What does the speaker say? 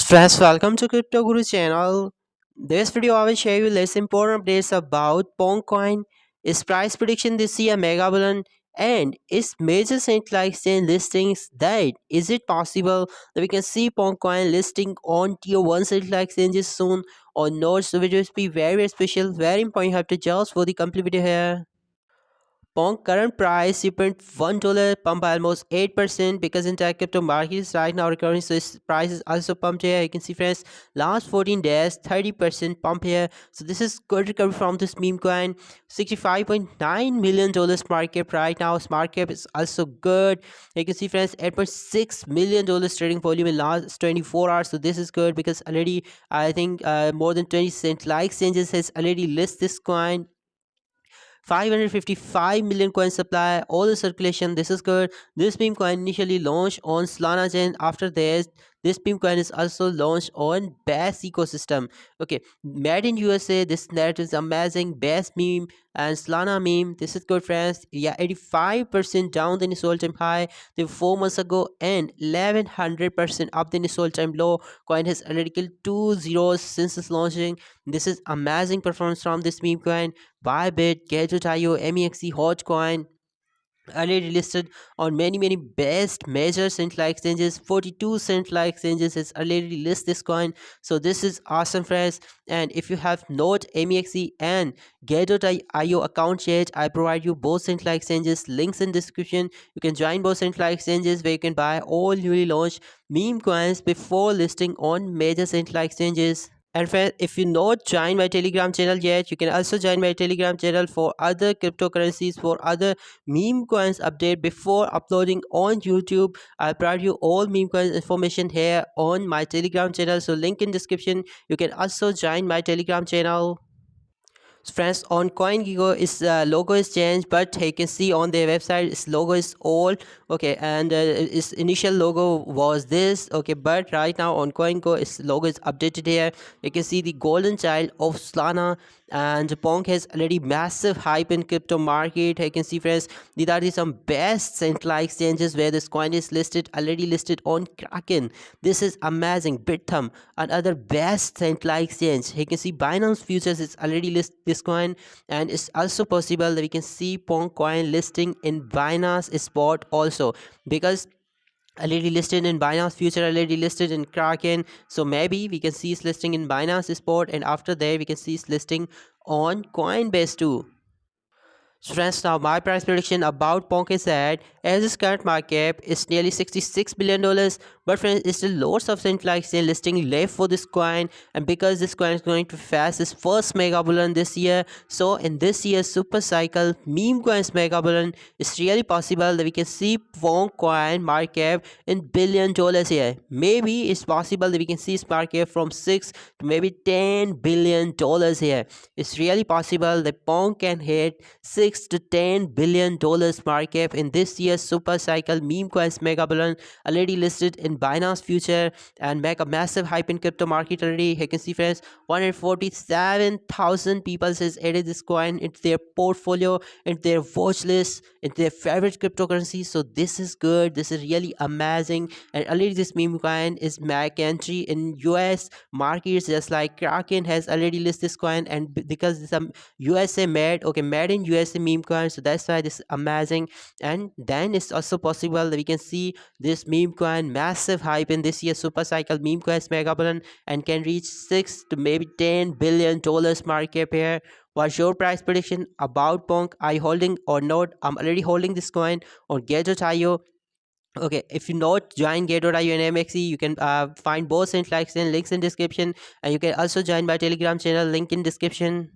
Friends, welcome to Crypto Guru channel. This video I will share you less important updates about Pongcoin, its price prediction this year mega balloon, and its major central exchange listings. That is it possible that we can see Pongcoin listing on tier 1 central exchanges soon or not? So video will be very special, very important. You have to just for the complete video here. Pong current price $0.1 pump by almost 8% because entire crypto market is right now recovering, so its price is also pumped here. You can see friends, last 14 days 30% pump here, so this is good recovery from this meme coin. $65.9 million market cap right now. Smart cap is also good. You can see friends, $8.6 million trading volume in last 24 hours, so this is good because already I think more than 20 cent like exchanges has already list this coin. 555 million coin supply, all the circulation. This is good. This meme coin initially launched on Solana chain. After this meme coin is also launched on Bass ecosystem. Okay, made in USA. This net is amazing. Bass meme and Solana meme. This is good, friends. Yeah, 85% down the initial time high the 4 months ago and 1100% up the initial time low. Coin has already killed 2 zeros since its launching. This is amazing performance from this meme coin. Bybit, Gate.io, MEXC, Hotcoin already listed on many best major central exchanges. 42 central exchanges has already list this coin, so this is awesome, friends. And if you have not MEXC and Gate.io account yet, I provide you both central exchanges links in description. You can join both central exchanges where you can buy all newly launched meme coins before listing on major central exchanges. And friends, if you not join my Telegram channel yet, you can also join my Telegram channel for other cryptocurrencies, for other meme coins update before uploading on YouTube. I'll provide you all meme coins information here on my Telegram channel. So link in description. You can also join my Telegram channel. Friends, on CoinGecko, its logo is changed, but you can see on their website its logo is old. Okay, and its initial logo was this. Okay, but right now on CoinGecko its logo is updated here. You can see the golden child of Solana, and Pong has already massive hype in crypto market. You can see, friends, these are some best centralized exchanges where this coin is listed, already listed on Kraken. This is amazing. Bithumb, another best centralized exchange. You can see Binance Futures is already list this coin, and it's also possible that we can see Pong coin listing in Binance Spot also, because already listed in Binance Future, already listed in Kraken. So maybe we can see its listing in Binance Spot, and after that we can see its listing on Coinbase too. So friends, now my price prediction about Ponk is that as its current market cap is nearly $66 billion, but friends, it's still loads of centralized exchange listing left for this coin, and because this coin is going to fast its first mega bullion this year, so in this year's super cycle meme coins mega bullion, it's really possible that we can see Ponk coin market cap in $1 billion here. Maybe it's possible that we can see its market cap from 6 to maybe $10 billion here. It's really possible that Ponk can hit 6 to $10 billion market cap in this year's super cycle meme coins mega balloon, already listed in Binance Future and make a massive hype in crypto market already. You can see, friends, 147,000 people has added this coin into their portfolio, into their watch list, into their favorite cryptocurrency. So this is good. This is really amazing. And already this meme coin is make entry in US markets, just like Kraken has already listed this coin, and because it's a USA made, okay, made in USA meme coin, so that's why this is amazing. And then it's also possible that we can see this meme coin massive hype in this year super cycle meme coins mega balloon, and can reach 6 to maybe $10 billion market cap here. What's your price prediction about Ponk? Are you holding or not? I'm already holding this coin on Gate.io. Okay, if you not join Gate.io and MEXC, you can find both links in description, and you can also join my Telegram channel link in description.